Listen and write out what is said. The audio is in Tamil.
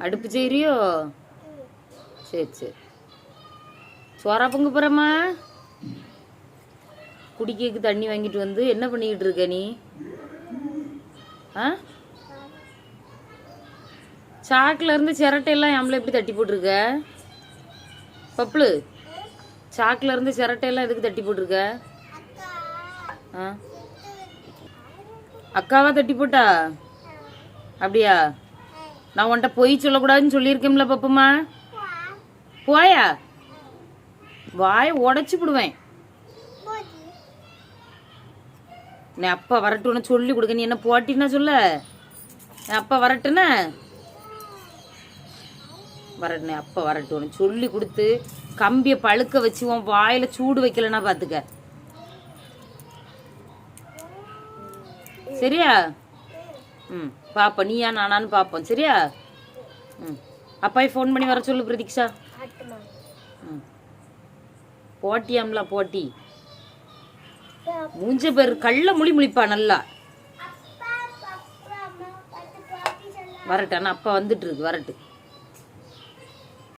அடுப்பு செய்யறியோ? சரி சரி. சோறா பொங்க போறம்மா? குடிக்க தண்ணி வாங்கிட்டு வந்து என்ன பண்ணிக்கிட்டு இருக்க நீ? சாக்கில் இருந்து சிரட்டையெல்லாம் எம்மளை எப்படி தட்டி போட்டிருக்க பப்புளு? சாக்கில் இருந்து சிரட்டையெல்லாம் எதுக்கு தட்டி போட்டிருக்க? அக்காவா தட்டி போட்டா? அப்படியா? நான் உன்ட்ட பொய் சொல்லக்கூடாதுன்னு சொல்லியிருக்கேன்ல பப்புமா. போயா, வாயை உடச்சி விடுவேன். நீ அப்பா வரட்டுன்னு சொல்லி கொடுக்க. நீ என்ன போட்டின்னா சொல்ல? அப்பா வரட்டுன்னு வரட்டுனே அப்பா வரட்டுன்னு சொல்லி கொடுத்து கம்பியை பழுக்க வச்சு உன் வாயில சூடு வைக்கலன்னா பாத்துக்க. சரியா? பாப்பா நீயா நானான்னு பாப்போம். சரியா? அப்பாய் ஃபோன் பண்ணி வர சொல்லு பிரதீக்ஷா. போட்டியாம்ல போட்டி. மூஞ்ச பேர் கள்ள முழிப்பா நல்லா. வரட்டு. ஆனா அப்பா வந்துட்டு இருக்கு. வரட்டு.